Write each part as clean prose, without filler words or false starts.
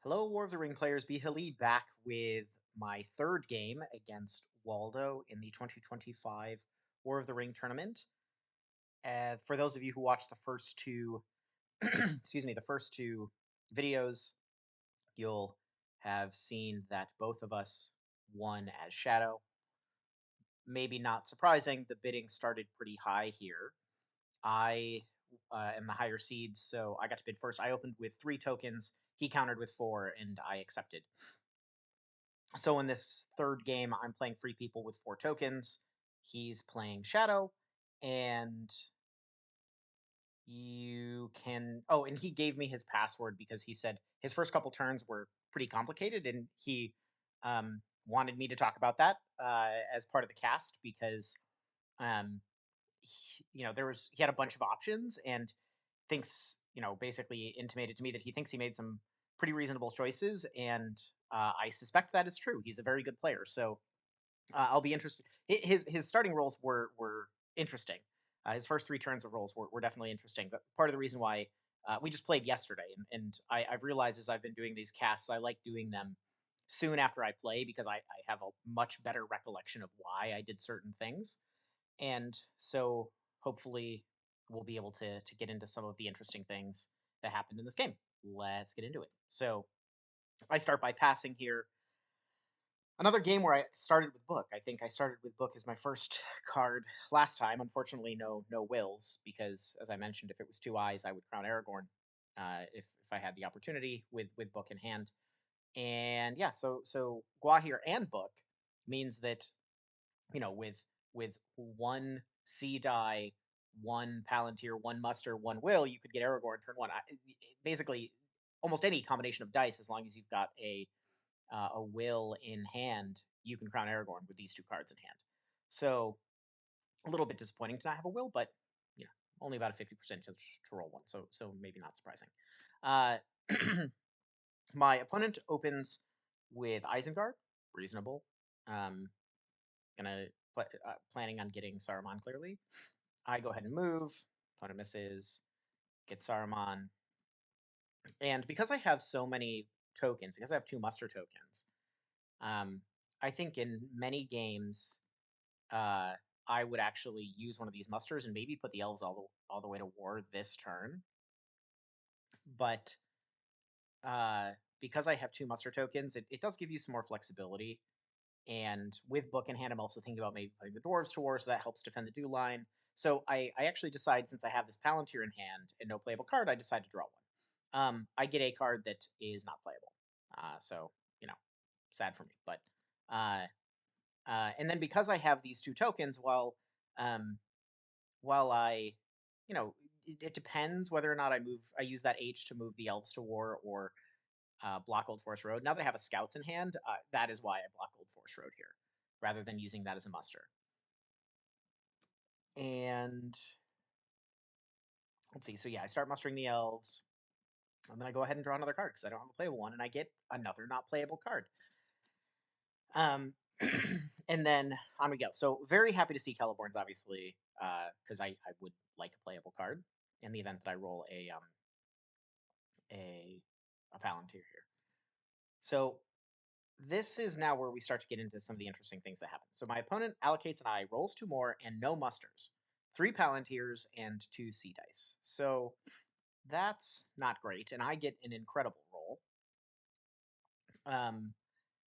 Hello, War of the Ring players. Be Hilly back with my third game against Waldo in the 2025 War of the Ring tournament. For those of you who watched the first two, excuse me, the first two videos, you'll have seen that both of us won as Shadow. Maybe not surprising, the bidding started pretty high here. I am the higher seed, so I got to bid first. I opened with 3 tokens. He countered with 4, and I accepted. So in this third game, I'm playing Free People with 4 tokens. He's playing Shadow, and you can. Oh, and he gave me his password because he said his first couple turns were pretty complicated, and he wanted me to talk about that as part of the cast because um, he had a bunch of options and thinks basically intimated to me that he thinks he made some pretty reasonable choices, and I suspect that is true. He's a very good player, so I'll be interested. His starting roles were interesting. His first 3 turns of roles were definitely interesting. But part of the reason why we just played yesterday, and I've realized as I've been doing these casts, I like doing them soon after I play because I have a much better recollection of why I did certain things, and so hopefully we'll be able to get into some of the interesting things that happened in this game. Let's get into it. So I start by passing here. Another game where I started with Book. I think I started with Book as my first card last time. Unfortunately, no wills because, as I mentioned, if it was 2 eyes, I would crown Aragorn if I had the opportunity with Book in hand. And yeah, so Guahir and Book means that with 1 sea die, 1 Palantir, 1 muster, 1 will, you could get Aragorn turn one. Basically, almost any combination of dice, as long as you've got a will in hand, you can crown Aragorn with these 2 cards in hand. So a little bit disappointing to not have a will, but you know, only about a 50% chance to roll one. So maybe not surprising. Uh, my opponent opens with Isengard, reasonable. Um, gonna planning on getting Saruman clearly. I go ahead and move. Opponent misses. Get Saruman, and because I have so many tokens, because I have 2 muster tokens, um, I think in many games uh, I would actually use one of these musters and maybe put the elves all the way to war this turn. But uh, because I have 2 muster tokens, it does give you some more flexibility. And with Book in hand, I'm also thinking about maybe putting the dwarves to war, so that helps defend the dew line. So I actually decide, since I have this Palantir in hand and no playable card, I decide to draw one. I get a card that is not playable. So, you know, sad for me. But uh, and then because I have these 2 tokens, um, while you know, it depends whether or not I use that H to move the elves to war or block Old Forest Road. Now that I have a scouts in hand, that is why I block Old Forest Road here, rather than using that as a muster. And let's see. So yeah, I start mustering the elves, and then I go ahead and draw another card because I don't have a playable one, and I get another not playable card. And then on we go. So very happy to see Celeborn's, obviously, because I would like a playable card in the event that I roll a a Palantir here. So this is now where we start to get into some of the interesting things that happen. So my opponent allocates an eye, rolls 2 more, and no musters. 3 Palantirs and 2 sea dice. So that's not great, and I get an incredible roll. Um,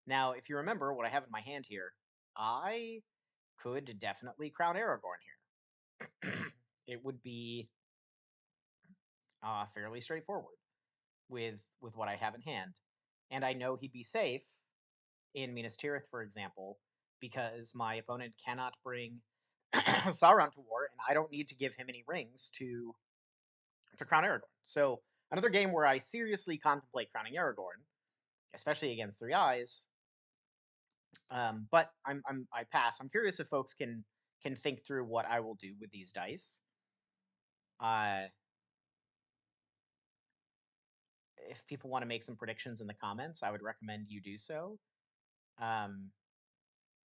Now, if you remember what I have in my hand here, I could definitely crown Aragorn here. It would be fairly straightforward with what I have in hand, and I know he'd be safe in Minas Tirith, for example, because my opponent cannot bring Sauron to war, and I don't need to give him any rings to crown Aragorn. So another game where I seriously contemplate crowning Aragorn, especially against 3 eyes. But I pass. I'm curious if folks can think through what I will do with these dice. Uh, if people want to make some predictions in the comments, I would recommend you do so. Um,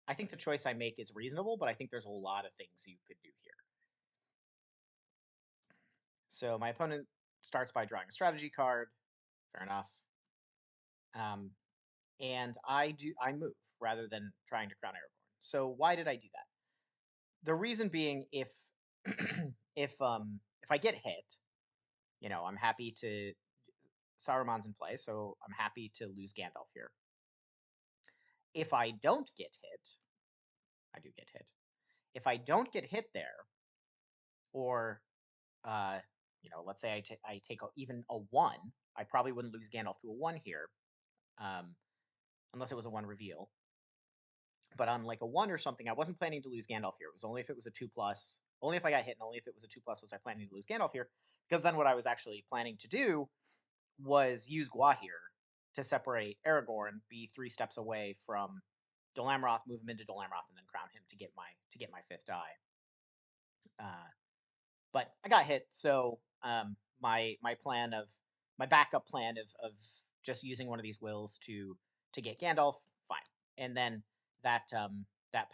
I think the choice I make is reasonable, but I think there's a lot of things you could do here. So my opponent starts by drawing a strategy card. Fair enough. um, and I move rather than trying to crown Aragorn. So why did I do that? The reason being, if I get hit, I'm happy to. Saruman's in play, so I'm happy to lose Gandalf here. If I don't get hit, I do get hit. If I don't get hit there, or uh, let's say I take even a one, I probably wouldn't lose Gandalf to a one here, um, unless it was a one reveal. But on like a one or something, I wasn't planning to lose Gandalf here. It was only if it was a 2+. Only if I got hit, and only if it was a 2+ was I planning to lose Gandalf here. Because then what I was actually planning to do was use Gwahir to separate Aragorn, be 3 steps away from Dol Amroth, move him into Dol Amroth, and then crown him to get my fifth die. Uh, but I got hit, so my backup plan of just using one of these wills to get Gandalf, fine, and then that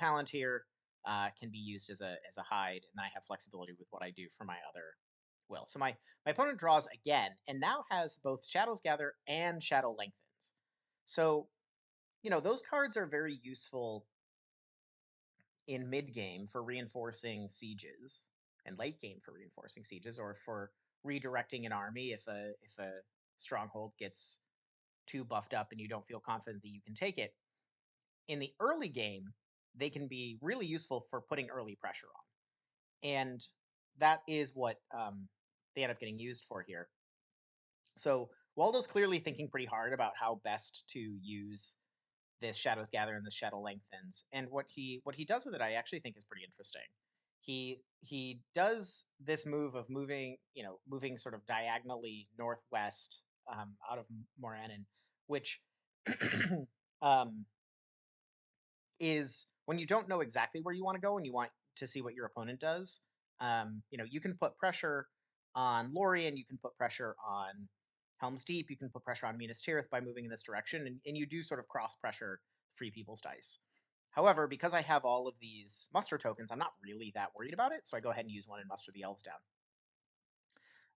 Palantir can be used as a hide, and I have flexibility with what I do for my other will. So my opponent draws again, and now has both Shadows Gather and Shadow Lengthens. So those cards are very useful in mid game for reinforcing sieges, and late game for reinforcing sieges, or for redirecting an army if a stronghold gets too buffed up and you don't feel confident that you can take it. In the early game, they can be really useful for putting early pressure on, and that is what they end up getting used for here. So Waldo's clearly thinking pretty hard about how best to use this Shadows Gather and the Shadow Lengthens. And what he does with it, I actually think is pretty interesting. He does this move of moving sort of diagonally northwest out of Morannon, which um, is when you don't know exactly where you want to go and you want to see what your opponent does. You can put pressure on Lorien, you can put pressure on Helm's Deep, you can put pressure on Minas Tirith by moving in this direction, and you do sort of cross pressure free people's dice. However, because I have all of these muster tokens, I'm not really that worried about it, so I go ahead and use one and muster the elves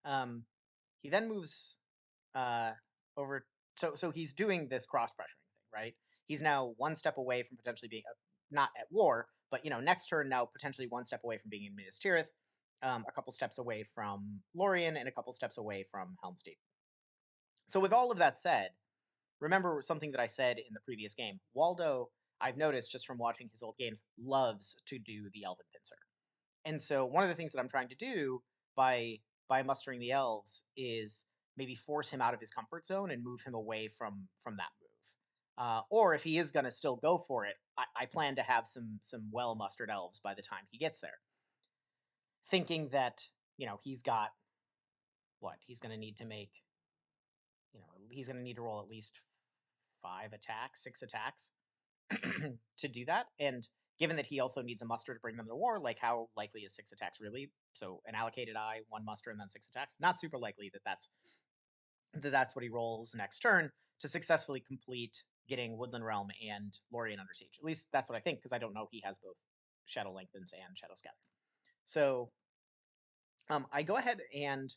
down. He then moves uh, over. So he's doing this cross pressuring thing, right? He's now 1 step away from potentially being not at war, but next turn now potentially 1 step away from being in Minas Tirith, a couple steps away from Lorien, and a couple steps away from Helm's Deep. So with all of that said, remember something that I said in the previous game. Waldo, I've noticed just from watching his old games, loves to do the Elven Pincer. And so one of the things that I'm trying to do by mustering the elves is maybe force him out of his comfort zone and move him away from that move. Or if he is going to still go for it, I plan to have some well mustered elves by the time he gets there, thinking that he's got what he's going to need to make. He's going to need to roll at least 5 attacks, 6 attacks to do that. And given that he also needs a muster to bring them to war, like how likely is 6 attacks really? So an allocated eye, 1 muster, and then 6 attacks. Not super likely that's what he rolls next turn to successfully complete getting Woodland Realm and Lorien under siege. At least that's what I think, because I don't know he has both Shadow Lengthens and Shadow Scatter. So I go ahead and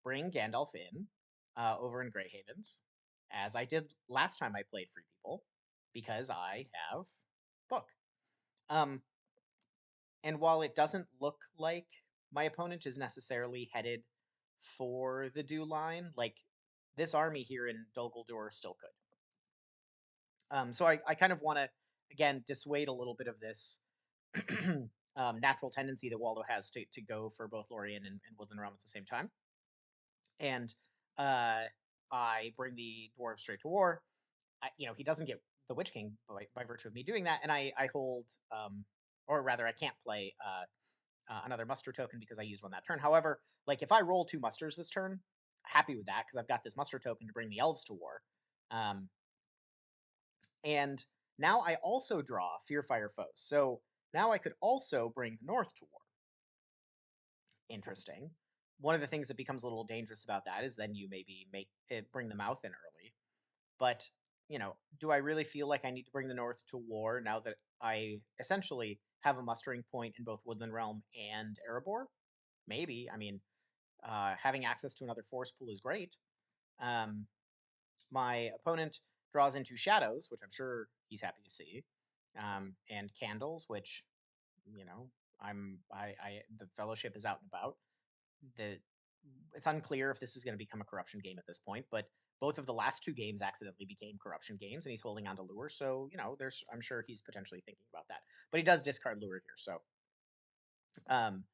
bring Gandalf in over in Grey Havens, as I did last time I played Free People, because I have book. Um, and while it doesn't look like my opponent is necessarily headed for the Dew line, like this army here in Dol Guldur still could. So I kind of want to again dissuade a little bit of this natural tendency that Waldo has to go for both Lorien and Woodland Realm at the same time. And uh, I bring the dwarf straight to war. He doesn't get the Witch King by virtue of me doing that, and I hold, or rather, I can't play another muster token because I used one that turn. However, like if I roll 2 musters this turn, happy with that because I've got this muster token to bring the elves to war. And now I also draw Fearfire foes. So now I could also bring the North to war. Interesting. One of the things that becomes a little dangerous about that is then you maybe bring the Mouth in early. But do I really feel like I need to bring the North to war now that I essentially have a mustering point in both Woodland Realm and Erebor? Maybe. I mean, having access to another force pool is great. My opponent draws into shadows, which I'm sure he's happy to see, and candles, which you know the fellowship is out and about. The It's unclear if this is going to become a corruption game at this point, but both of the last two games accidentally became corruption games, and he's holding on to lure. So there's I'm sure he's potentially thinking about that, but he does discard lure here. So um,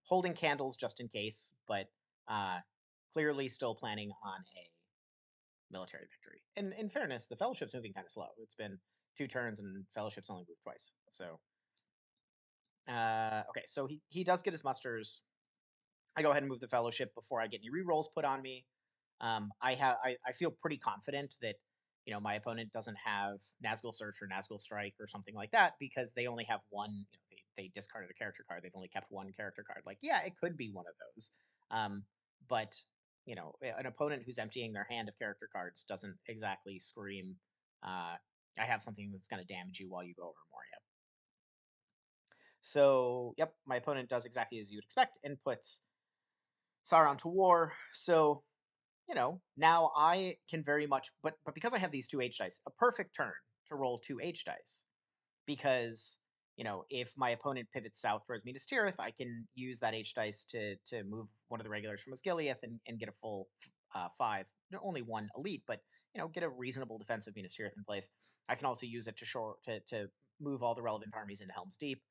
holding candles just in case, but uh, clearly still planning on a military victory. And in fairness, the fellowship's moving kind of slow. It's been 2 turns, and fellowship's only moved twice. So okay, so he does get his musters. I go ahead and move the fellowship before I get any rerolls put on me. I feel pretty confident that my opponent doesn't have Nazgul Search or Nazgul Strike or something like that because they only have one. They discarded a character card. They've only kept one character card. Like, yeah, it could be one of those, but an opponent who's emptying their hand of character cards doesn't exactly scream. I have something that's going to damage you while you go over Moria. So, yep, my opponent does exactly as you'd expect and puts Sauron to war. So, now I can very much, but because I have these two H dice, a perfect turn to roll two H dice. Because if my opponent pivots south towards Minas Tirith, I can use that H dice to move one of the regulars from Osgiliath and get a full 5. Only one elite, but get a reasonable defensive Minas Tirith in place. I can also use it to move all the relevant armies into Helm's Deep.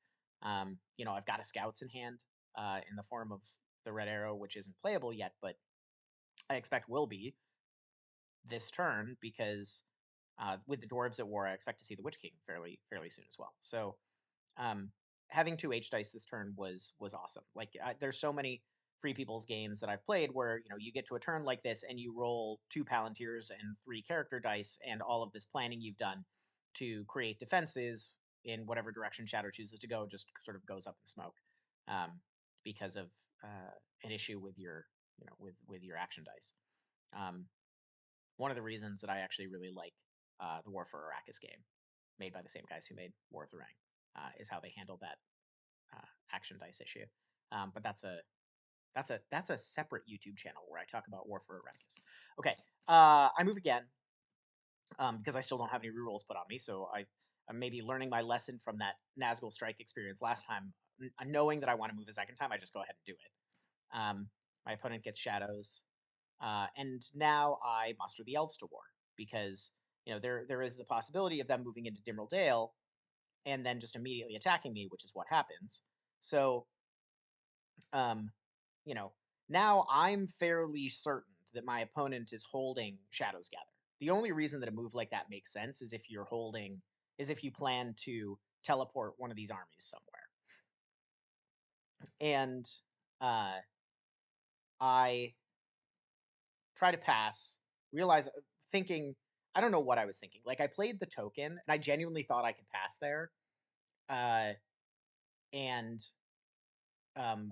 I've got a scouts in hand in the form of the Red Arrow, which isn't playable yet, but I expect will be this turn because with the dwarves at war, I expect to see the Witch King fairly soon as well. So um, having two H dice this turn was awesome. Like there's so many Free People's games that I've played where you get to a turn like this and you roll 2 Palantirs and 3 character dice, and all of this planning you've done to create defenses in whatever direction Shadow chooses to go just sort of goes up in smoke um, because of an issue with your with your action dice. Um, One of the reasons that I actually really like the War for Arrakis game, made by the same guys who made War of the Ring, is how they handled that action dice issue. But that's a separate YouTube channel where I talk about War for Arrakis. Okay, I move again because I still don't have any rerolls put on me, so I'm maybe learning my lesson from that Nazgul Strike experience last time. Knowing that I want to move a second time, I just go ahead and do it. My opponent gets shadows. And now I muster the elves to war because there is the possibility of them moving into Dimril Dale and then just immediately attacking me, which is what happens. So, um, you know, now I'm fairly certain that my opponent is holding Shadows Gather. The only reason that a move like that makes sense is if you plan to teleport one of these armies somewhere. And I try to pass, realize thinking I don't know what I was thinking. Like I played the token and I genuinely thought I could pass there. Uh and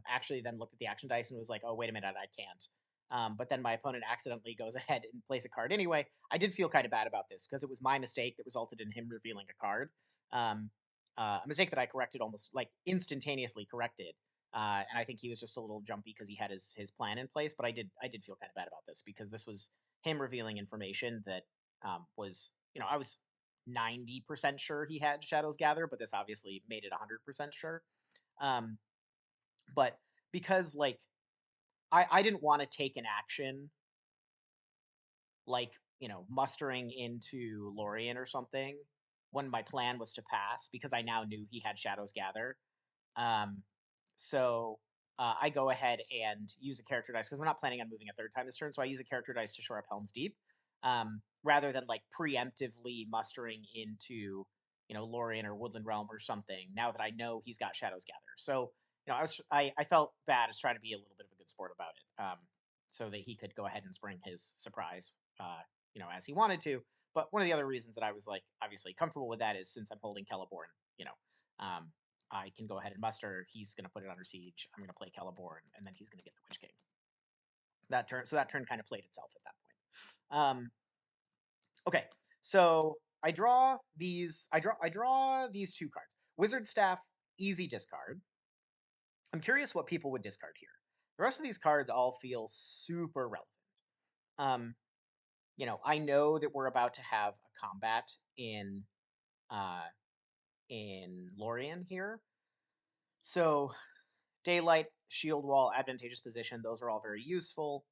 actually then looked at the action dice and was like, "Oh, wait a minute, I can't." But then my opponent accidentally goes ahead and plays a card anyway. I did feel kind of bad about this because it was my mistake that resulted in him revealing a card. Um, a mistake that I corrected almost like instantaneously corrected. And I think he was just a little jumpy because he had his plan in place. But I did feel kind of bad about this because this was him revealing information that was I was 90% sure he had Shadows Gather, but this obviously made it 100% sure. Um, but because like I didn't want to take an action like mustering into Lorien or something when my plan was to pass because I now knew he had Shadows Gather. Um, so I go ahead and use a character dice because I'm not planning on moving a third time this turn. So I use a character dice to shore up Helm's Deep rather than like preemptively mustering into Lorien or Woodland Realm or something. Now that I know he's got Shadows Gather, so I felt bad as trying to be a little bit of a good sport about it, so that he could go ahead and spring his surprise, as he wanted to. But one of the other reasons that I was like obviously comfortable with that is since I'm holding Celeborn, um, I can go ahead and muster. He's going to put it under siege. I'm going to play Celeborn, and then he's going to get the Witch King. That turn kind of played itself at that point. Okay, so I draw these. I draw these 2 cards. Wizard Staff, easy discard. I'm curious what people would discard here. The rest of these cards all feel super relevant. Um, I know that we're about to have a combat uh, in Lorien here. So daylight, shield wall, advantageous position, those are all very useful.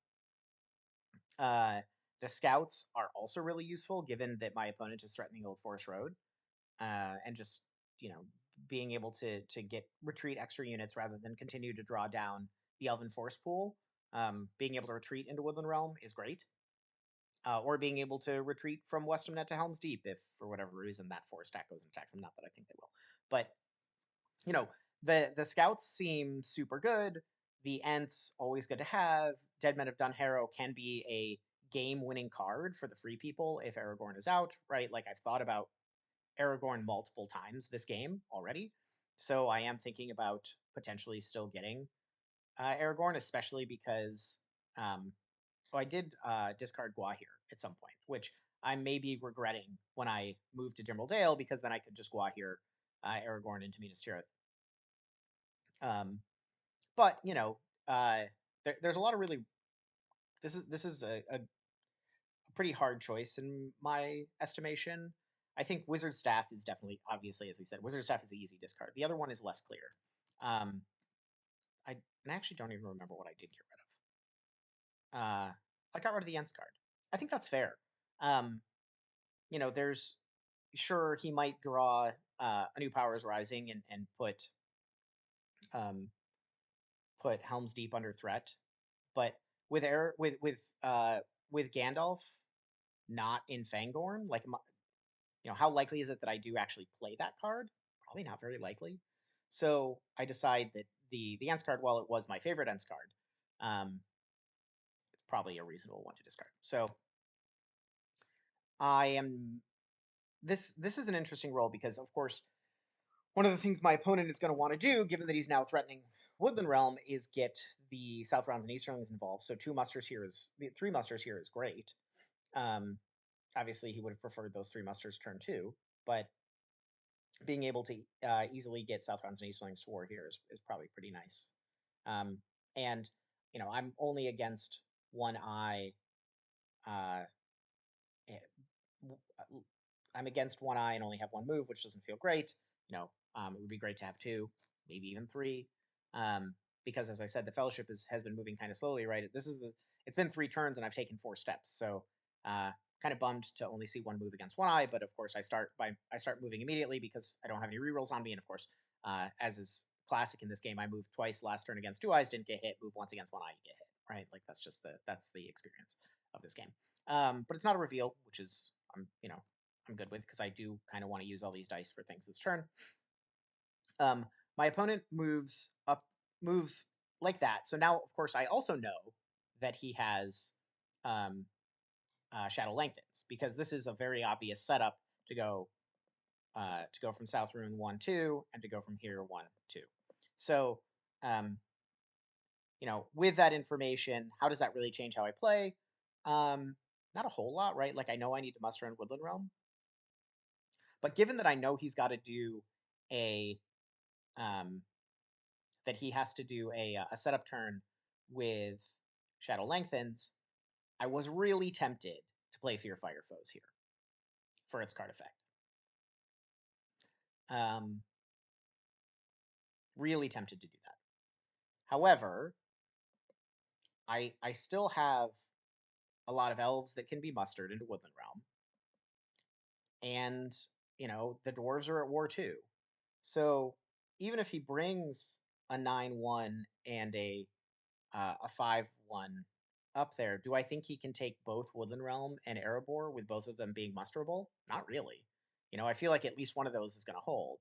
Uh, the scouts are also really useful given that my opponent is threatening Old Forest Road, and just you know being able to get retreat extra units rather than continue to draw down the Elven Forest pool. Being able to retreat into Woodland Realm is great, or being able to retreat from Westernet to Helm's Deep if for whatever reason that forest stack goes and attacks them. Not that I think they will, but you know the scouts seem super good. The Ents always good to have. Dead Men of Dunharrow can be a game-winning card for the free people if Aragorn is out, right? Like I've thought about Aragorn multiple times this game already, so I am thinking about potentially still getting Aragorn, especially because I did discard Gwahir at some point, which I may be regretting when I moved to Dimral Dale because then I could just Gwahir Aragorn into Minas Tirith. Um, but there's a lot of really this is a pretty hard choice in my estimation. I think Wizard Staff is definitely, obviously, as we said, Wizard Staff is the easy discard. The other one is less clear. Um, I actually don't even remember what I did get rid of. I got rid of the Ents card. I think that's fair. Um, there's sure he might draw a new Powers Rising and um, put Helm's Deep under threat, but with air with Gandalf not in Fangorn, like how likely is it that I do actually play that card? Probably not very likely. So I decide that the Ents card, while it was my favorite Ents card, it's probably a reasonable one to discard. So I am this is an interesting role because of course one of the things my opponent is going to want to do, given that he's now threatening Woodland Realm, is get the South Rounds and Easterlings involved. So three musters here is great. Um, Obviously, he would have preferred those three musters turn two, but being able to easily get South Rounds and Easterlings to war here is probably pretty nice. Um, and I'm only against one eye. Uh, eh, I'm against one eye and only have one move, which doesn't feel great. It would be great to have two, maybe even three, because as I said, the Fellowship has been moving kind of slowly. Right, it's been 3 turns and I've taken 4 steps, so kind of bummed to only see one move against one eye. But of course, I start moving immediately because I don't have any rerolls on me, and of course, as is classic in this game, I moved twice last turn against 2 eyes, didn't get hit. Move once against one eye, you get hit. Right, like that's the experience of this game. But it's not a reveal, which is I'm good with because I do kind of want to use all these dice for things this turn. My opponent moves like that. So now, of course, I also know that he has Shadow Lengthens because this is a very obvious setup to go from South Rune 1-2 and to go from here 1-2. So with that information, how does that really change how I play? Not a whole lot, right? Like I know I need to muster in Woodland Realm, but given that I know he's got to do a um, that he has to do a setup turn with Shadow Lengthens, I was really tempted to play Fear Fire Foes here for its card effect. Really tempted to do that. However, I still have a lot of elves that can be mustered into Woodland Realm, and the dwarves are at war too. So even if he brings a 9/1 and a 5/1 up there, do I think he can take both Woodland Realm and Erebor with both of them being musterable? Not really. I feel like at least one of those is going to hold.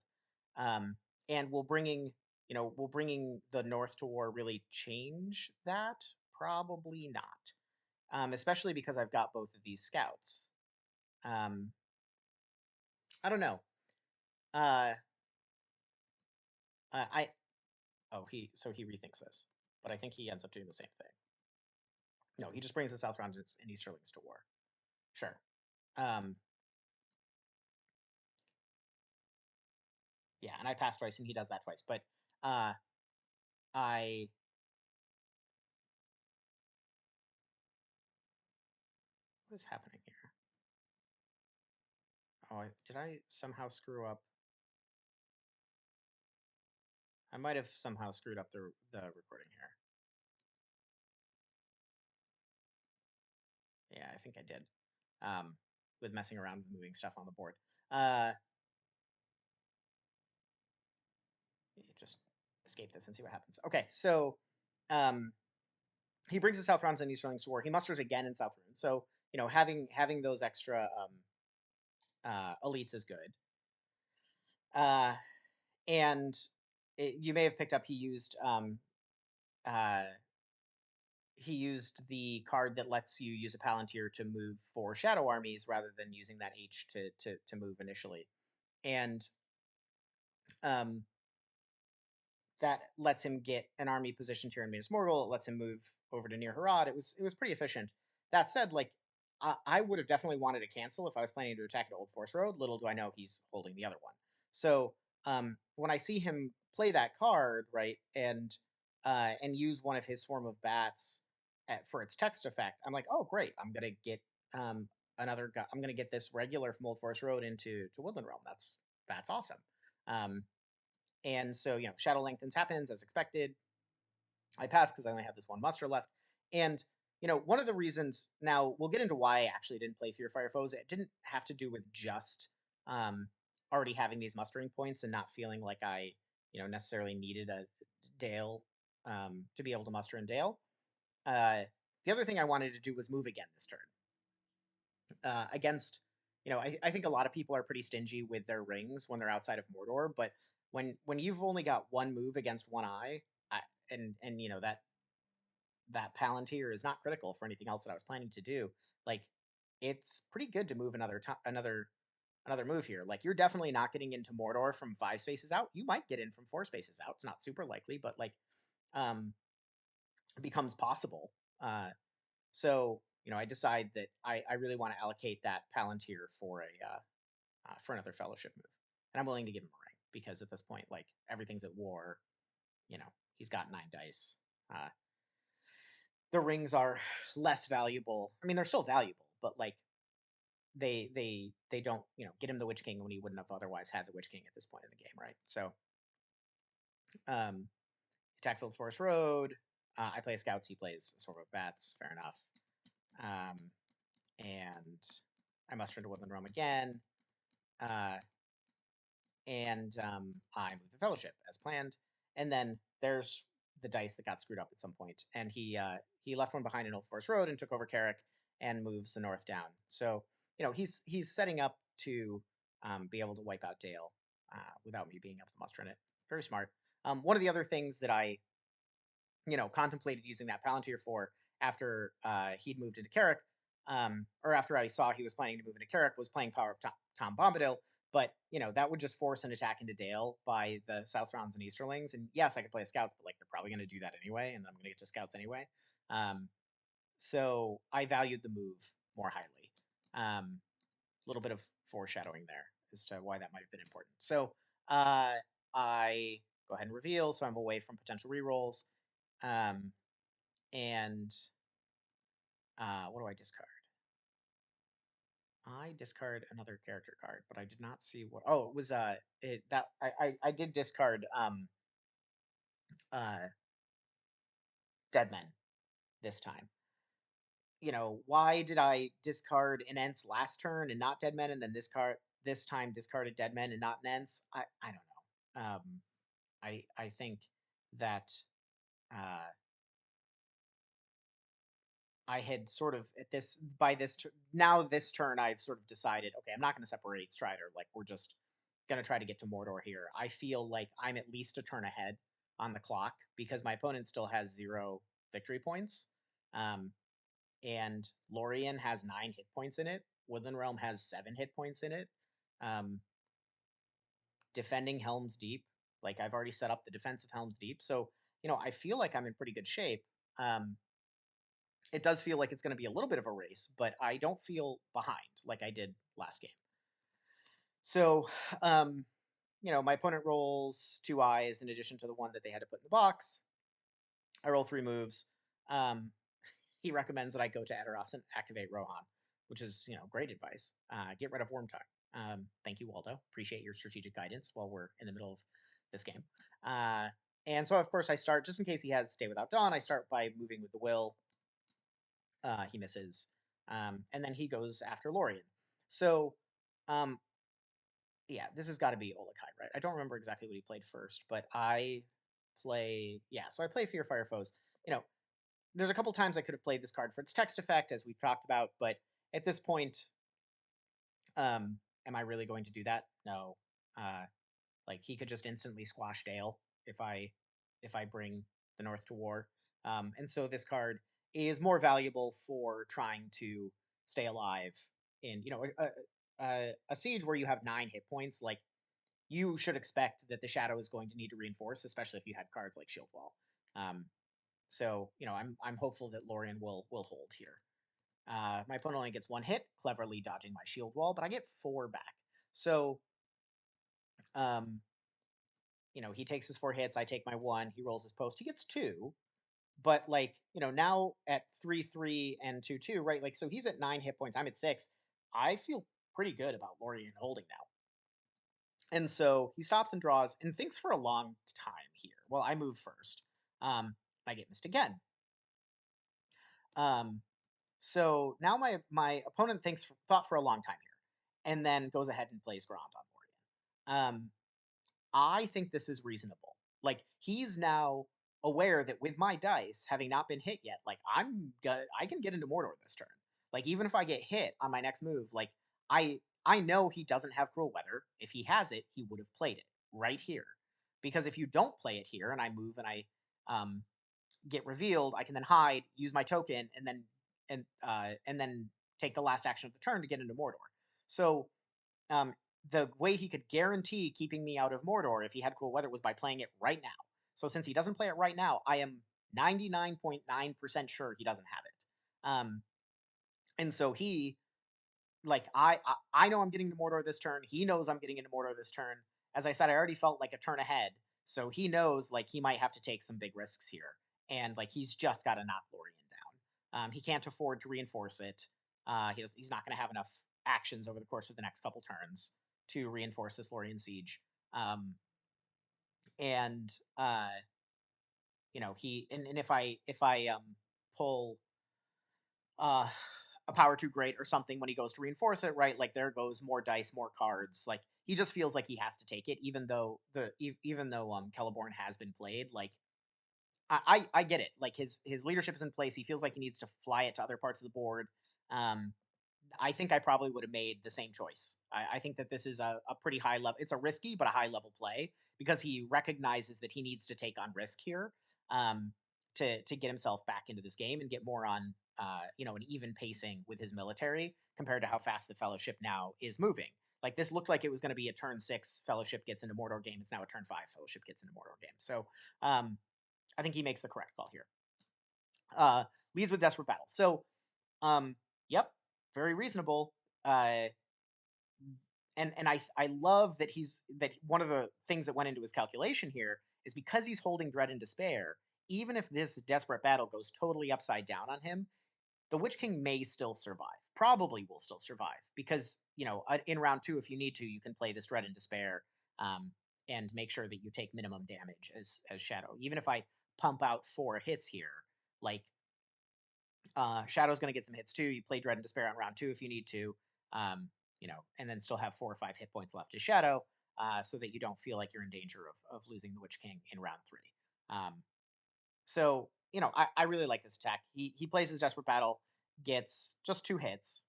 And will bringing the North to war really change that? Probably not. Especially because I've got both of these scouts. I don't know. Uh, I he rethinks this, but I think he ends up doing the same thing. No, he just brings the South Round and Easterlings to war. Sure. Yeah, and I pass twice, and he does that twice. But I what is happening? did I somehow screw up? I might have somehow screwed up the recording here. Yeah, I think I did. With messing around with moving stuff on the board. Just escape this and see what happens. Okay, so um, he brings the South Rounds and Easterlings to war. He musters again in South Runes. So having those extra elites is good. Uh, and you may have picked up uh, he used the card that lets you use a Palantir to move 4 shadow armies rather than using that H to move initially, and um, that lets him get an army positioned here in Minas Morgul. It lets him move over to near Harad. It was pretty efficient. That said, like I would have definitely wanted to cancel if I was planning to attack at Old Forest Road. Little do I know he's holding the other one. So when I see him play that card, right, and use one of his Swarm of Bats for its text effect, I'm like, oh great, I'm gonna get another guy. I'm gonna get this regular from Old Forest Road to Woodland Realm. That's awesome. Um, and so, Shadow Lengthens happens as expected. I pass because I only have this one muster left. And, one of the reasons, now we'll get into why I actually didn't play Fear Fire Foes. It didn't have to do with just um, already having these mustering points and not feeling like I, necessarily needed a Dale to be able to muster in Dale. The other thing I wanted to do was move again this turn against. I think a lot of people are pretty stingy with their rings when they're outside of Mordor, but when you've only got one move against one eye, I, and that Palantir is not critical for anything else that I was planning to do. Like, it's pretty good to move another move here. Like, you're definitely not getting into Mordor from 5 spaces out. You might get in from 4 spaces out. It's not super likely, but like, um, it becomes possible. So I decide that I really want to allocate that Palantir for another Fellowship move, and I'm willing to give him a ring because at this point, like, everything's at war. He's got 9 dice. Uh, the rings are less valuable. I mean, they're still valuable, but like they don't get him the Witch King when he wouldn't have otherwise had the Witch King at this point in the game, right? So um, attacks Old Forest Road. I play Scouts. He plays Sword of Bats. Fair enough. Um, and I muster into Woodland Realm again. Uh, and I move the Fellowship as planned. And then there's the dice that got screwed up at some point, and he left one behind in Old Forest Road and took over Carrick and moves the north down. So he's setting up to be able to wipe out Dale without me being able to muster in it. Very smart. One of the other things that I contemplated using that Palantir for after he'd moved into Carrick, or after I saw he was planning to move into Carrick, was playing Power of Tom Bombadil. But that would just force an attack into Dale by the South Rounds and Easterlings. And yes, I could play Scouts, but like they're probably going to do that anyway, and I'm going to get to Scouts anyway. So I valued the move more highly. A little bit of foreshadowing there as to why that might have been important. So I go ahead and reveal, so I'm away from potential rerolls. And what do I discard? I discard another character card, but I did not see what. Oh, it was I did discard uh Dead Men this time. Why did I discard an Ents last turn and not Dead Men, and then this time discarded Dead Men and not an Ents? I don't know. I think that uh I had sort of at this by this now this turn I've sort of decided, okay, I'm not going to separate Strider. Like, we're just going to try to get to Mordor here. I feel like I'm at least a turn ahead on the clock because my opponent still has 0 victory points. And Lorien has 9 hit points in it. Woodland Realm has 7 hit points in it. Um, defending Helm's Deep, like, I've already set up the defense of Helm's Deep. So, I feel like I'm in pretty good shape. It does feel like it's going to be a little bit of a race, but I don't feel behind like I did last game. So, my opponent rolls 2 eyes in addition to the one that they had to put in the box. I roll 3 moves. He recommends that I go to Edoras and activate Rohan, which is, great advice. Get rid of Wormtongue. Thank you, Waldo. Appreciate your strategic guidance while we're in the middle of this game. Uh, and so, of course, I start, just in case he has Stay Without Dawn, I start by moving with the will. He misses. And then he goes after Lorien. So, um, yeah, this has got to be Olakai, right? I don't remember exactly what he played first, but I play, yeah, so I play Fear Fire Foes. You know, there's a couple times I could have played this card for its text effect, as we've talked about, but at this point, am I really going to do that? No. Uh, like he could just instantly squash Dale if I bring the North to war. And so this card is more valuable for trying to stay alive in a siege where you have 9 hit points. Like you should expect that the shadow is going to need to reinforce, especially if you had cards like Shield Wall. So I'm hopeful that Lorien will hold here. My opponent only gets 1 hit, cleverly dodging my shield wall, but I get 4 back. So, um, he takes his 4 hits. I take my 1. He rolls his post. He gets 2. But like, now at 3-3 and 2-2, right? Like, so he's at 9 hit points. I'm at 6. I feel pretty good about Lorien holding now. And so he stops and draws and thinks for a long time here. Well, I move first. I get missed again. Um, So now my opponent thought for a long time here, and then goes ahead and plays Grand on Lorien. I think this is reasonable. Like he's now aware that with my dice having not been hit yet, like I can get into Mordor this turn. Like even if I get hit on my next move, like I know he doesn't have Cruel Weather. If he has it, he would have played it right here. Because if you don't play it here, and I move and I um, get revealed, I can then hide, use my token, and then take the last action of the turn to get into Mordor. So um, the way he could guarantee keeping me out of Mordor if he had Cool Weather was by playing it right now. So since he doesn't play it right now, I am 99.9% sure he doesn't have it. And so he like I know I'm getting to Mordor this turn. He knows I'm getting into Mordor this turn. As I said, I already felt like a turn ahead, so he knows like he might have to take some big risks here, and like he's just got to knock Lorien down. He can't afford to reinforce it. He's not going to have enough actions over the course of the next couple turns to reinforce this Lorien siege. Um, and he and if I pull uh a power too great or something when he goes to reinforce it, right? Like there goes more dice, more cards. Like he just feels like he has to take it, even though Celeborn has been played. Like I get it. Like his leadership is in place. He feels like he needs to fly it to other parts of the board. Um, I think I probably would have made the same choice. I think that this is a pretty high level. It's a risky but a high level play because he recognizes that he needs to take on risk here um, to get himself back into this game and get more on an even pacing with his military compared to how fast the Fellowship now is moving. Like this looked like it was going to be a turn 6 Fellowship gets into Mordor game. It's now a turn 5 Fellowship gets into Mordor game. So I think he makes the correct call here. Leads with Desperate Battle. So yep, very reasonable. Uh, and I love that one of the things that went into his calculation here is because he's holding Dread and Despair. Even if this desperate battle goes totally upside down on him, the Witch King may still survive. Probably will still survive because in round 2, if you need to, you can play this Dread and Despair um, and make sure that you take minimum damage as Shadow. Even if I pump out 4 hits here, like Shadow's going to get some hits too. You play Dread and Despair on round 2 if you need to, and then still have 4 or 5 hit points left as Shadow, so that you don't feel like you're in danger of losing the Witch King in round 3. I really like this attack. He plays his Desperate Battle, gets just 2 hits.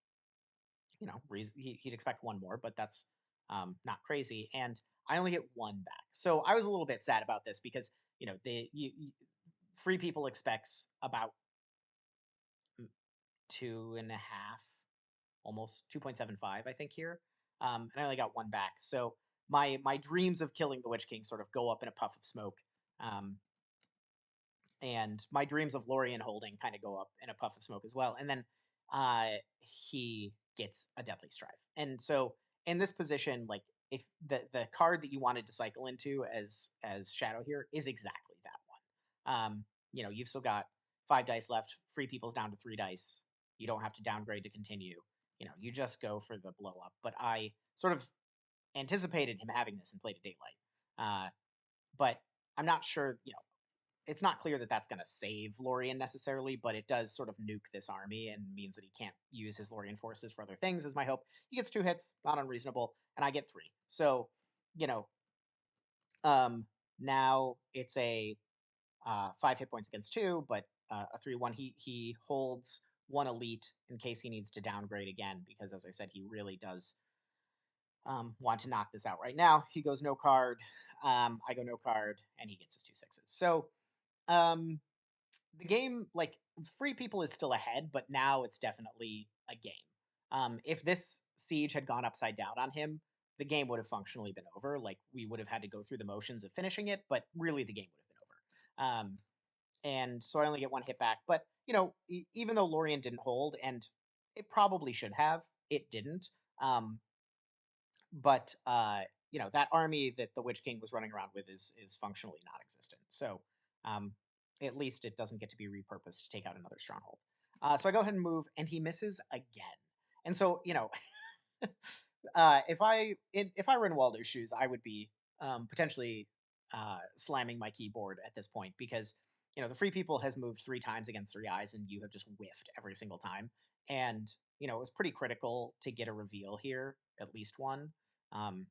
He'd expect 1 more, but that's not crazy. And I only get 1 back, so I was a little bit sad about this because Free People expects about 2.5, almost 2.75, I think here. And I only got 1 back. So my dreams of killing the Witch King sort of go up in a puff of smoke. Um, and my dreams of Lorien holding kind of go up in a puff of smoke as well. And then he gets a Deathly Strife. And so in this position, like if the card that you wanted to cycle into as Shadow here is exactly that one. You've still got 5 dice left. Free People's down to 3 dice. You don't have to downgrade to continue. you just go for the blow up. But I sort of anticipated him having this and played a daylight. But I'm not sure. It's not clear that that's going to save Lorien necessarily, but it does sort of nuke this army and means that he can't use his Lorien forces for other things. Is my hope. He gets 2 hits, not unreasonable, and I get 3. So you know, um, now it's a 5 hit points against 2, but a 3-1. He holds 1 elite in case he needs to downgrade again, because as I said, he really does want to knock this out right now. He goes no card. I go no card, and he gets his 2 6s. So um, the game, like, Free People is still ahead, but now it's definitely a game. If this siege had gone upside down on him, the game would have functionally been over. Like, we would have had to go through the motions of finishing it, but really the game would have been over. And so I only get 1 hit back. But even though Lorien didn't hold, and it probably should have, it didn't. Um, but that army that the Witch King was running around with is functionally non-existent. So um, at least it doesn't get to be repurposed to take out another stronghold. So I go ahead and move, and he misses again. And so if I were in Waldo's shoes, I would be potentially slamming my keyboard at this point, because the Free People has moved 3 times against 3 eyes, and you have just whiffed every single time. And it was pretty critical to get a reveal here, at least one, um,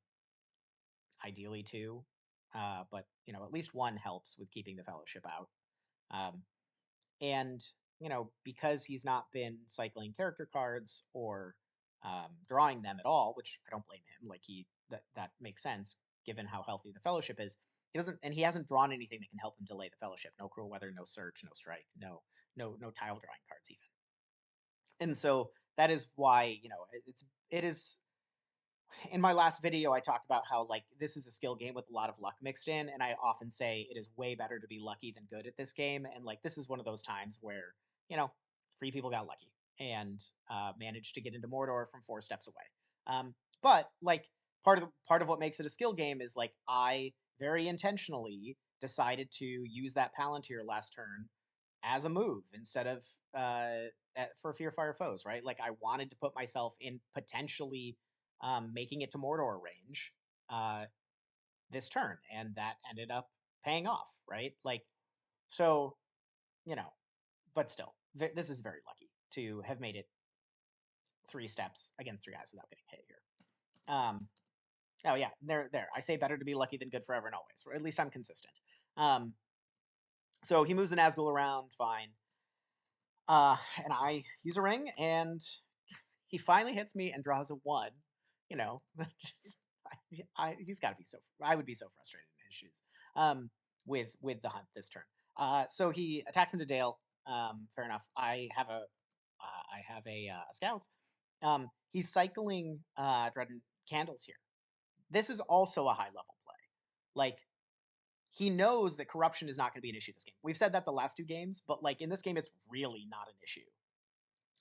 ideally 2, but at least 1 helps with keeping the Fellowship out. Um, and because he's not been cycling character cards or drawing them at all, which I don't blame him. Like, that makes sense given how healthy the Fellowship is. He hasn't drawn anything that can help him delay the Fellowship. No Cruel Weather, no Search, no Strike, no tile drawing cards even. And so that is why it is. In my last video, I talked about how, like, this is a skill game with a lot of luck mixed in, and I often say it is way better to be lucky than good at this game. And like, this is one of those times where you know Free People got lucky and managed to get into Mordor from 4 steps away. But like, part of what makes it a skill game is, like, I very intentionally decided to use that Palantir last turn as a move instead of for Fear Fire Foes, right? Like, I wanted to put myself in potentially making it to Mordor range uh, this turn, and that ended up paying off, right? Like, so you know, but still, this is very lucky to have made it 3 steps against 3 eyes without getting hit here. Oh yeah, there. I say better to be lucky than good forever and always. Or at least I'm consistent. Um, so he moves the Nazgul around, fine. And I use a ring, and he finally hits me and draws a 1. You know, just he's got to be so. I would be so frustrated in his shoes. With the hunt this turn. So he attacks into Dale. Fair enough. I have a scout. He's cycling Dread and Candles here. This is also a high level play. Like, he knows that corruption is not going to be an issue this game. We've said that the last 2 games, but like, in this game, it's really not an issue.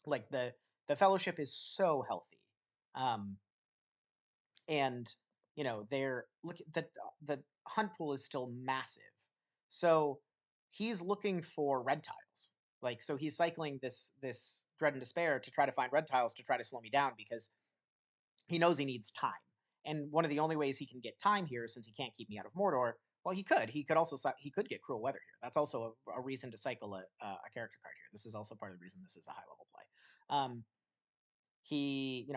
Like, the Fellowship is so healthy, um, and they're look the hunt pool is still massive. So he's looking for red tiles. Like, so he's cycling this Dread and Despair to try to find red tiles to try to slow me down, because he knows he needs time. And one of the only ways he can get time here, since he can't keep me out of Mordor, well, he could also he could get Cruel Weather here. That's also a reason to cycle a character card here. This is also part of the reason this is a high level play. He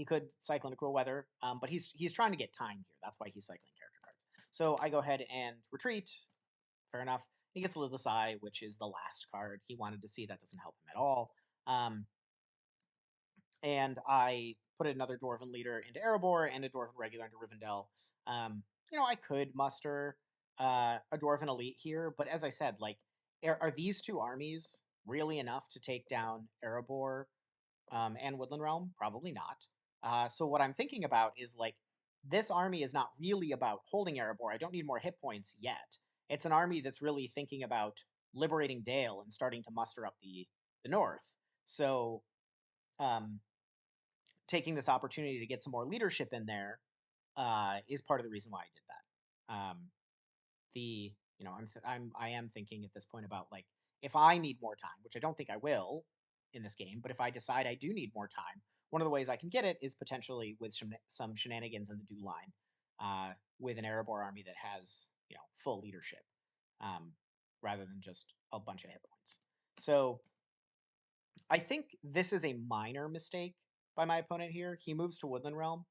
could cycle into Cruel Weather, but he's trying to get time here. That's why he's cycling character cards. So I go ahead and retreat. Fair enough. He gets Littlest Eye, which is the last card he wanted to see. That doesn't help him at all. And I put another Dwarven leader into Erebor and a Dwarven regular into Rivendell. I could muster a Dwarven elite here, but as I said, like, are these 2 armies really enough to take down Erebor and Woodland Realm? Probably not. So what I'm thinking about is, like, this army is not really about holding Erebor. I don't need more hit points yet. It's an army that's really thinking about liberating Dale and starting to muster up the north. So um, taking this opportunity to get some more leadership in there is part of the reason why I did that. The you know I am thinking at this point about, like, if I need more time, which I don't think I will, in this game, but if I decide I do need more time, one of the ways I can get it is potentially with some shenanigans in the do line, with an Erebor army that has full leadership, um, rather than just a bunch of hit points. So I think this is a minor mistake by my opponent here. He moves to Woodland Realm.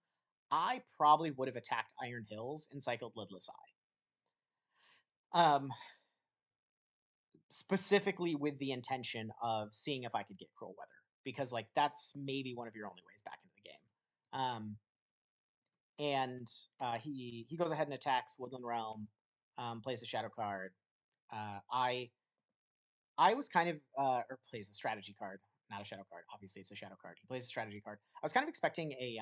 I probably would have attacked Iron Hills and cycled Lidless Eye. Specifically with the intention of seeing if I could get Cruel Weather, because like that's maybe one of your only ways back into the game. And he goes ahead and attacks Woodland Realm, plays a Shadow card. I was kind of or plays a strategy card, not a shadow card. Obviously, it's a shadow card. He plays a strategy card. I was kind of expecting a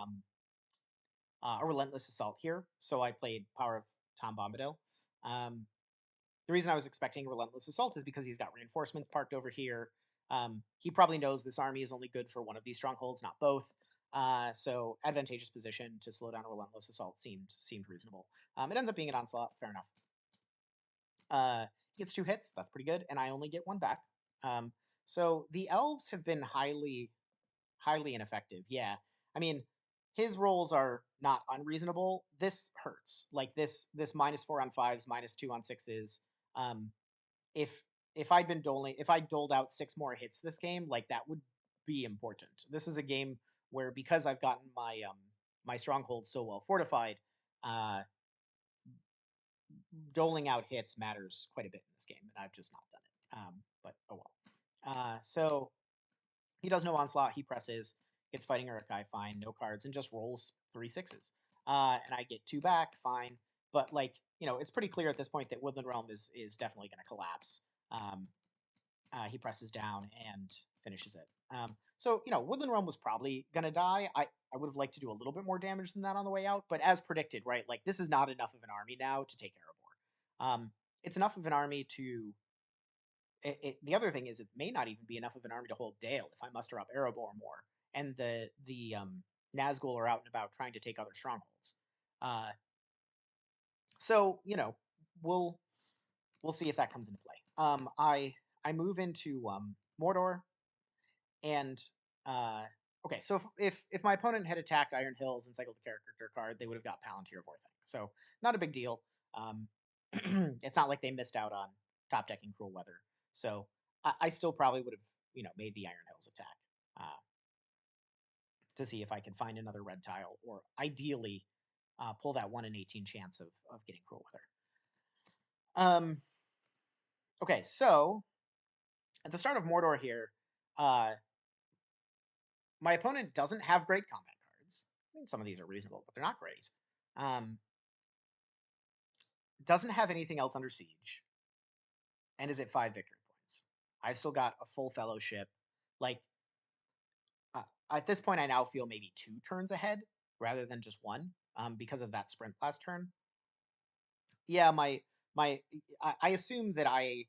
relentless assault here, so I played Power of Tom Bombadil. The reason I was expecting relentless assault is because he's got reinforcements parked over here. He probably knows this army is only good for one of these strongholds, not both. So advantageous position to slow down a relentless assault seemed reasonable. It ends up being an onslaught. Fair enough. He gets 2 hits. That's pretty good, and I only get 1 back. So the elves have been highly ineffective. Yeah, I mean, his rolls are not unreasonable. This hurts. Like this -4 on 5s, -2 on 6s. Um, if I doled out 6 more hits this game, like that would be important. This is a game where, because I've gotten my stronghold so well fortified, uh, doling out hits matters quite a bit in this game, and I've just not done it. But oh well. So he does no onslaught. He presses, gets fighting Urukai, fine, no cards, and just rolls 3 6s. And I get 2 back, fine. But like it's pretty clear at this point that Woodland Realm is definitely going to collapse. He presses down and finishes it. So Woodland Realm was probably going to die. I would have liked to do a little bit more damage than that on the way out, but as predicted, right? Like this is not enough of an army now to take Erebor. It's enough of an army to the other thing is it may not even be enough of an army to hold Dale if I muster up Erebor more, and the Nazgul are out and about trying to take other strongholds. So we'll see if that comes into play. I move into Mordor, and okay, so if my opponent had attacked Iron Hills and cycled the character card, they would have got Palantir of Orthanc. So not a big deal. It's not like they missed out on top decking Cruel Weather. So I still probably would have made the Iron Hills attack to see if I could find another red tile, or ideally pull that 1 in 18 chance of getting Cruel Weather. Okay, so at the start of Mordor here, my opponent doesn't have great combat cards. I mean, some of these are reasonable, but they're not great. Doesn't have anything else under siege, and is at 5 victory points. I've still got a full fellowship. Like at this point, I now feel maybe 2 turns ahead rather than just 1, because of that sprint last turn. Yeah, I assume that I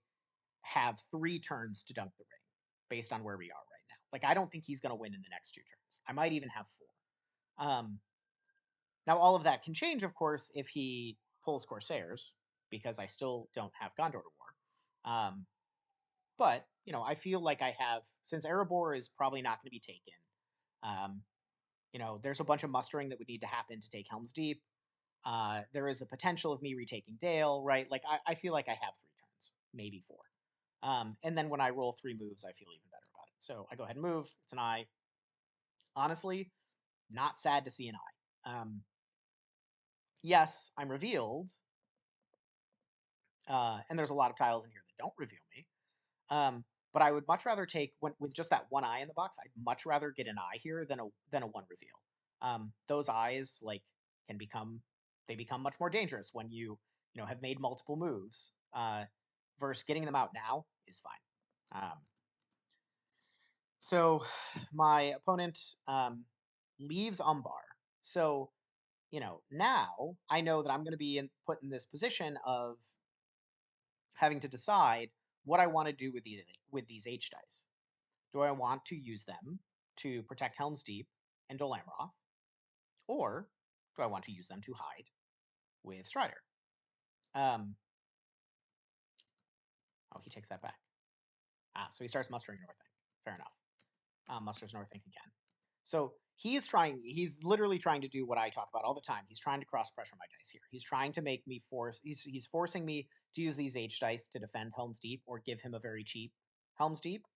have 3 turns to dunk the ring based on where we are right now. Like I don't think he's going to win in the next 2 turns. I might even have 4. Now all of that can change, of course, if he pulls Corsairs, because I still don't have Gondor to War. But I feel like I have, since Erebor is probably not going to be taken. There's a bunch of mustering that would need to happen to take Helm's Deep. There is the potential of me retaking Dale, right? Like I feel like I have 3 turns, maybe 4. And then when I roll 3 moves, I feel even better about it. So I go ahead and move. It's an eye. Honestly, not sad to see an eye. Yes, I'm revealed, and there's a lot of tiles in here that don't reveal me. But I would much rather take with just that 1 eye in the box. I'd much rather get an eye here than a 1 reveal. Those eyes become much more dangerous when you have made multiple moves. Versus getting them out now is fine. So my opponent leaves Umbar. So now I know that I'm going to be put in this position of having to decide what I want to do with these H dice. Do I want to use them to protect Helm's Deep and Dol Amroth, or do I want to use them to hide with Strider? Oh, he takes that back. So he starts mustering Northang. Fair enough. musters Northink again. So he's literally trying to do what I talk about all the time. He's trying to cross pressure my dice here. He's trying to make me he's forcing me to use these H dice to defend Helm's Deep or give him a very cheap Helm's Deep.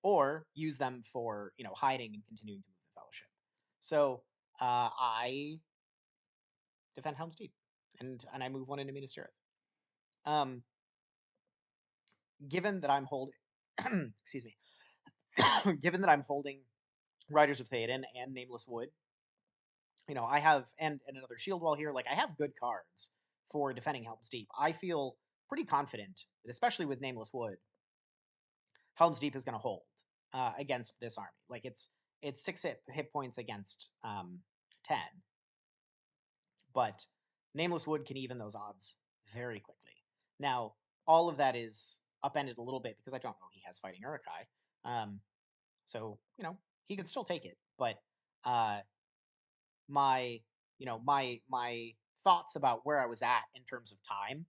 Or use them for hiding and continuing to move the Fellowship. So I defend Helm's Deep, and I move one into Minas Tirith. Given that I'm holding, excuse me, given that I'm holding Riders of Theoden and Nameless Wood, I have and another Shield Wall here. Like I have good cards for defending Helm's Deep. I feel pretty confident that, especially with Nameless Wood, Helm's Deep is going to hold against this army. Like it's 6 hit points against 10, but Nameless Wood can even those odds very quickly. Now, all of that is upended a little bit because I don't know he has Fighting Uruk-hai. So, he could still take it, but my my thoughts about where I was at in terms of time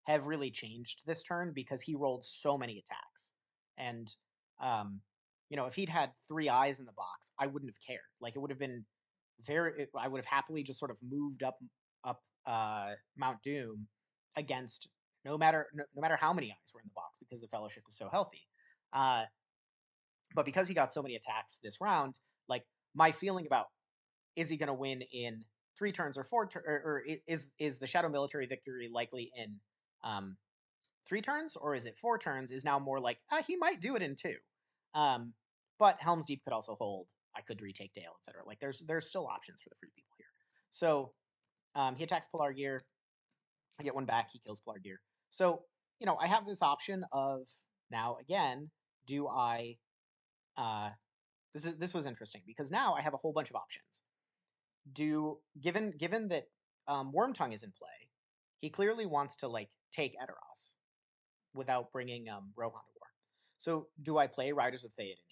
have really changed this turn because he rolled so many attacks. And if he'd had 3 eyes in the box, I wouldn't have cared. Like it would have been I would have happily just sort of moved up Mount Doom against no matter how many eyes were in the box because the Fellowship is so healthy. But because he got so many attacks this round, like my feeling about is he going to win in 3 turns or 4 or is the Shadow Military victory likely in 3 turns or is it 4 turns is now more like he might do it in 2. But Helm's Deep could also hold. I could retake Dale, etc. Like there's still options for the free people here. So he attacks Pelargir. I get 1 back. He kills Pelargir. So I have this option of now again. Do I? This was interesting because now I have a whole bunch of options. Given that Wormtongue is in play, he clearly wants to like take Edoras without bringing Rohan to war. So do I play Riders of Theoden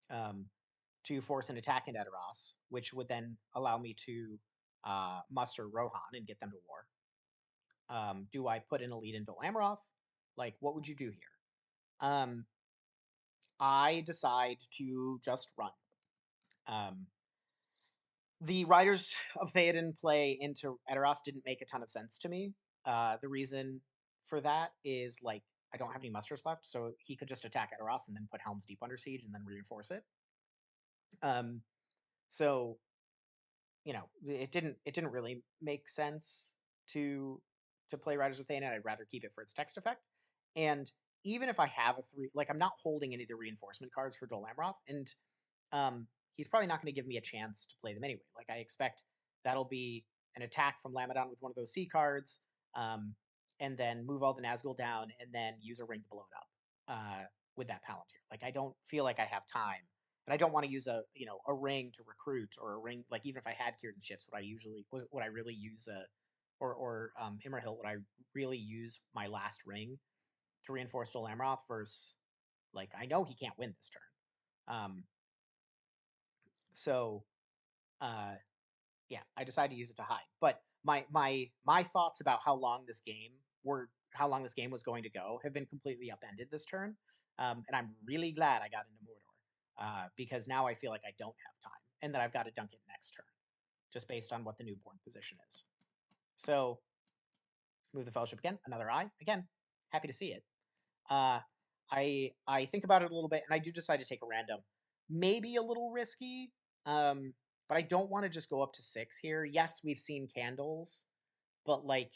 here to force an attack into Edoras, which would then allow me to muster Rohan and get them to war? Do I put an elite into Amroth? Like, what would you do here? I decide to just run. The Riders of Theoden play into Edoras didn't make a ton of sense to me. The reason for that is like I don't have any musters left, so he could just attack Edoras and then put Helm's Deep under siege and then reinforce it. So it didn't really make sense to play Riders of Theoden. I'd rather keep it for its text effect. And even if I have a 3, like I'm not holding any of the reinforcement cards for Dol Amroth, and he's probably not going to give me a chance to play them anyway. Like I expect that'll be an attack from Lamadon with one of those C cards, and then move all the Nazgul down, and then use a ring to blow it up with that Palantir. Like I don't feel like I have time, and I don't want to use a ring to recruit or a ring. Like even if I had Kieran ships, would I really use or Imrahil, would I really use my last ring to reinforce Dol Amroth versus like I know he can't win this turn. So, yeah, I decided to use it to hide. But my thoughts about how long this game was going to go have been completely upended this turn, and I'm really glad I got into Mordor because now I feel like I don't have time and that I've got to dunk it next turn, just based on what the newborn position is. So, move the Fellowship again, another eye again. Happy to see it. I think about it a little bit, and I do decide to take a random, maybe a little risky, but I don't want to just go up to 6 here. Yes, we've seen candles, but like,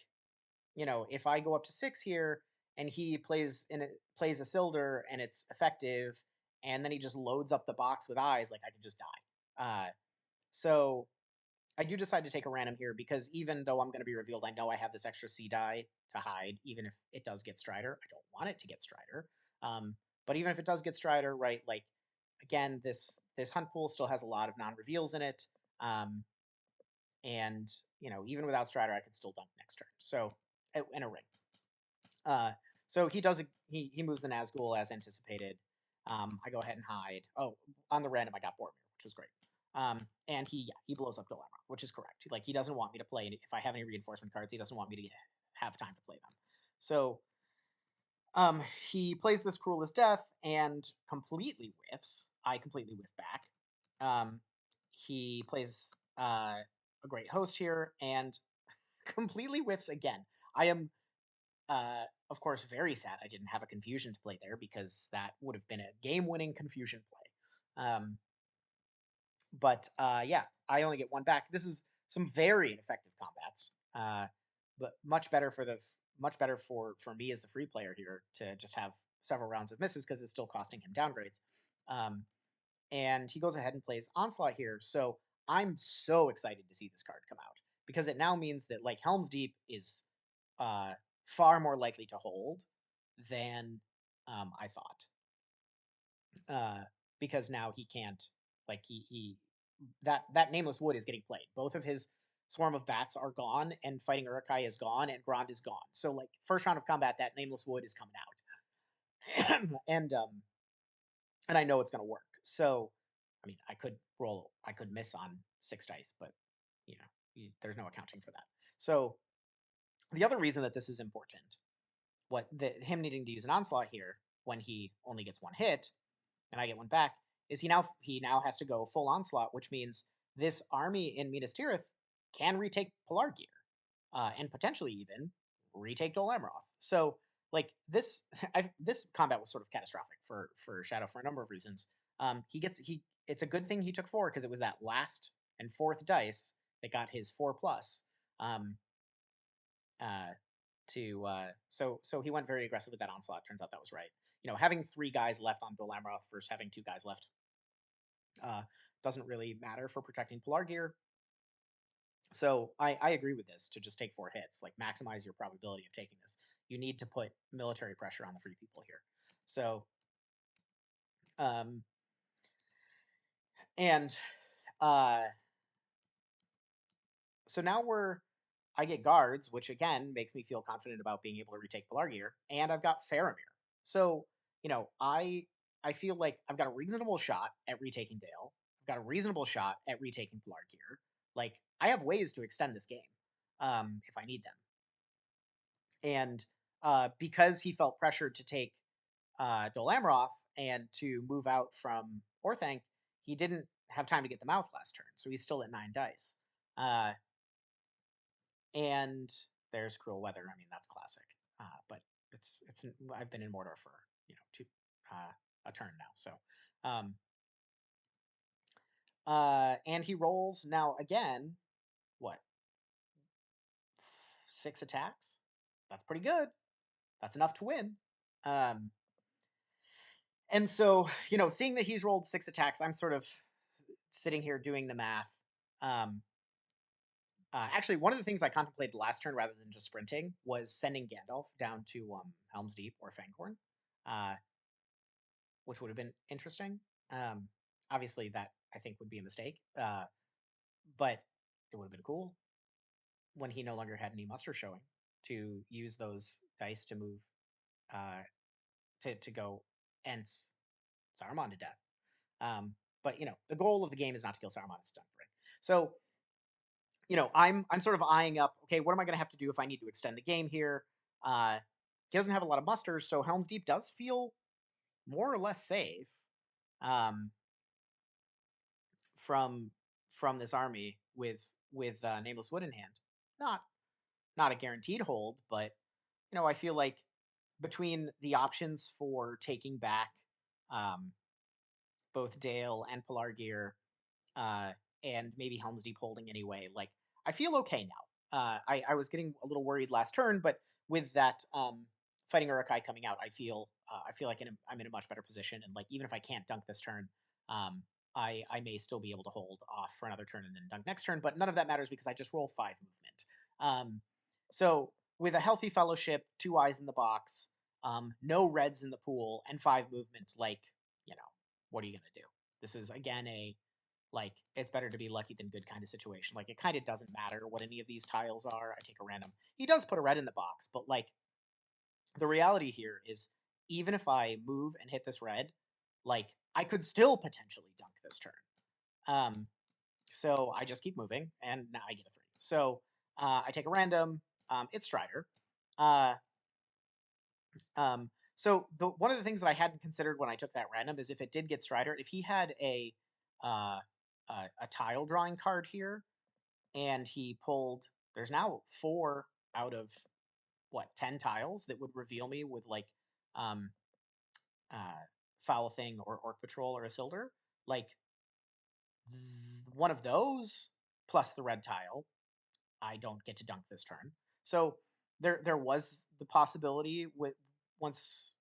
if I go up to 6 here and he plays a Isildur and it's effective, and then he just loads up the box with eyes, like I could just die. So I do decide to take a random here because even though I'm going to be revealed, I know I have this extra C die to hide, even if it does get Strider. I don't want it to get Strider. But even if it does get Strider, right, like, again, this hunt pool still has a lot of non-reveals in it. And, even without Strider, I could still dunk next turn. So, in a ring. So he moves the Nazgul as anticipated. I go ahead and hide. Oh, on the random, I got Boromir, which was great. And he blows up Dol Amroth, which is correct. Like he doesn't want me to play if I have any reinforcement cards. He doesn't want me to have time to play them. So Um, he plays this Cruel as Death and completely whiffs. I completely whiff back. He plays a great host here and completely whiffs again. I am, of course, very sad I didn't have a confusion to play there because that would have been a game-winning confusion play. But yeah, I only get one back. This is some very ineffective combats, but much better for me as the free player here to just have several rounds of misses because it's still costing him downgrades. Um, and he goes ahead and plays Onslaught here. So I'm so excited to see this card come out because it now means that like Helm's Deep is uh, far more likely to hold than I thought. Because now he can't like he that nameless wood is getting played. Both of his swarm of bats are gone, and fighting Urukai is gone, and Grond is gone. So like first round of combat, that nameless wood is coming out, and I know it's gonna work. So I mean, I could miss on 6 dice, but you know, there's no accounting for that. So the other reason that this is important, him needing to use an onslaught here when he only gets one hit, and I get one back, is he now has to go full onslaught, which means this army in Minas Tirith can retake Pelargir, and potentially even retake Dol Amroth. So like this, this combat was sort of catastrophic for Shadow for a number of reasons. He it's a good thing he took 4 because it was that last and fourth dice that got his 4+. Um, uh, so he went very aggressive with that onslaught. Turns out that was right. You know, having 3 guys left on Dol Amroth versus having 2 guys left uh, doesn't really matter for protecting Pelargir. So I agree with this to just take 4 hits, like maximize your probability of taking this. You need to put military pressure on the free people here. So um, and uh, so now I get guards, which again makes me feel confident about being able to retake Pelargir, and I've got Faramir. So I feel like I've got a reasonable shot at retaking Dale. I've got a reasonable shot at retaking Pelargir. Like I have ways to extend this game if I need them. And because he felt pressured to take Dol Amroth and to move out from Orthanc, he didn't have time to get the mouth last turn, so he's still at 9 dice. Uh, and there's Cruel Weather. I mean, that's classic. But it's I've been in Mordor for two a turn now. So and he rolls now again. What 6 attacks? That's pretty good. That's enough to win. Um, and so seeing that he's rolled 6 attacks, I'm sort of sitting here doing the math. Um, Actually, one of the things I contemplated last turn, rather than just sprinting, was sending Gandalf down to Helm's Deep or Fangorn, uh, which would have been interesting. Um, Obviously, that I think would be a mistake, but it would have been cool when he no longer had any muster showing to use those dice to move uh, to go ents Saruman to death. But the goal of the game is not to kill Saruman; it's to right? So I'm sort of eyeing up. Okay, what am I going to have to do if I need to extend the game here? He doesn't have a lot of musters, so Helm's Deep does feel more or less safe um, from this army with Nameless Wood in hand. Not not a guaranteed hold, but I feel like between the options for taking back um, both Dale and Pelargir, uh, and maybe Helm's Deep holding anyway. Like I feel okay now. I was getting a little worried last turn, but with that fighting Urukai coming out, I feel like I'm in a much better position. And like even if I can't dunk this turn, I may still be able to hold off for another turn and then dunk next turn. But none of that matters because I just roll 5 movement. So with a healthy fellowship, 2 eyes in the box, no reds in the pool, and 5 movement, like what are you gonna do? This is again a like it's better to be lucky than good kind of situation. Like it kind of doesn't matter what any of these tiles are. I take a random. He does put a red in the box, but like the reality here is even if I move and hit this red, like I could still potentially dunk this turn. Um, so I just keep moving, and now I get a 3. So I take a random. It's Strider. Uh, So one of the things that I hadn't considered when I took that random is if it did get Strider, if he had uh, a tile drawing card here, and he pulled, there's now 4 out of what 10 tiles that would reveal me with like um, uh, Foul Thing or Orc Patrol or Isildur. Like one of those plus the red tile, I don't get to dunk this turn. So there was the possibility with once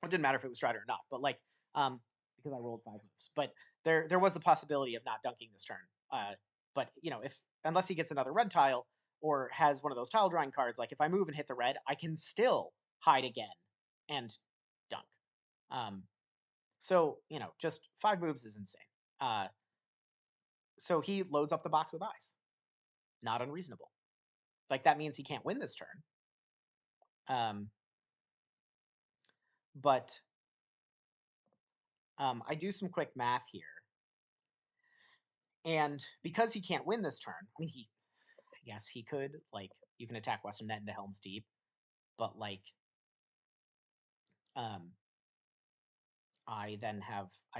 it didn't matter if it was Strider or not, but like because I rolled 5 moves. But there was the possibility of not dunking this turn. But you know, if unless he gets another red tile or has one of those tile drawing cards, like if I move and hit the red, I can still hide again and dunk. Um, so you know, just 5 moves is insane. Uh, so he loads up the box with eyes. Not unreasonable. Like that means he can't win this turn. Um, but I do some quick math here, and because he can't win this turn, I mean, I guess he could like you can attack Western Net into Helm's Deep, but like um, I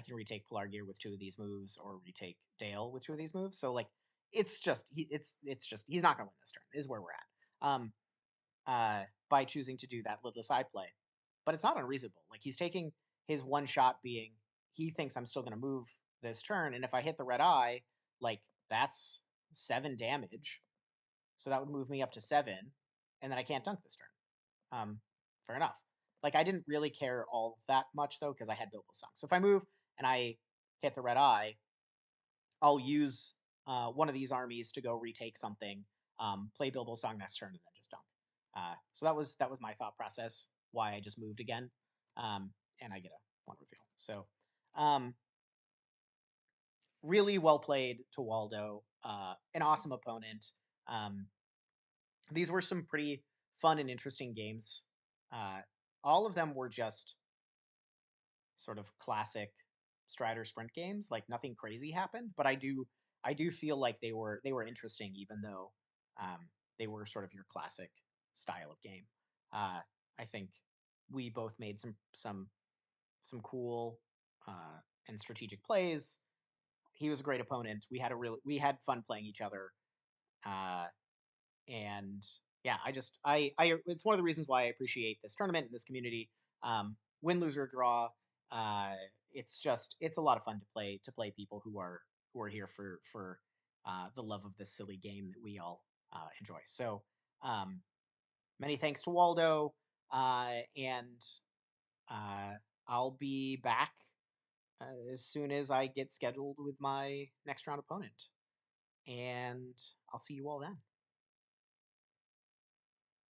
can retake Pelargir with 2 of these moves, or retake Dale with 2 of these moves. So like it's just he's not gonna win this turn. Is where we're at. By choosing to do that lidless eye play, but it's not unreasonable. Like he's taking his one shot being he thinks I'm still gonna move this turn, and if I hit the red eye, like that's 7 damage. So that would move me up to 7, and then I can't dunk this turn. Fair enough. Like I didn't really care all that much though because I had Bilbo Song. So if I move and I hit the red eye, I'll use one of these armies to go retake something, play Bilbo Song next turn, and then just dunk. So that was my thought process. Why I just moved again, and I get a 1 reveal. So um, really well played to Waldo. An awesome opponent. Um, these were some pretty fun and interesting games. Uh, all of them were just sort of classic Strider sprint games. Like nothing crazy happened, but I do feel like they were interesting, even though they were sort of your classic style of game. Uh, I think we both made some cool and strategic plays. He was a great opponent. We had fun playing each other. Uh, and yeah, I it's one of the reasons why I appreciate this tournament and this community. Win, lose or draw, uh, it's a lot of fun to play people who are here for the love of this silly game that we all enjoy. So um, many thanks to Waldo, and uh, I'll be back as soon as I get scheduled with my next round opponent, and I'll see you all then.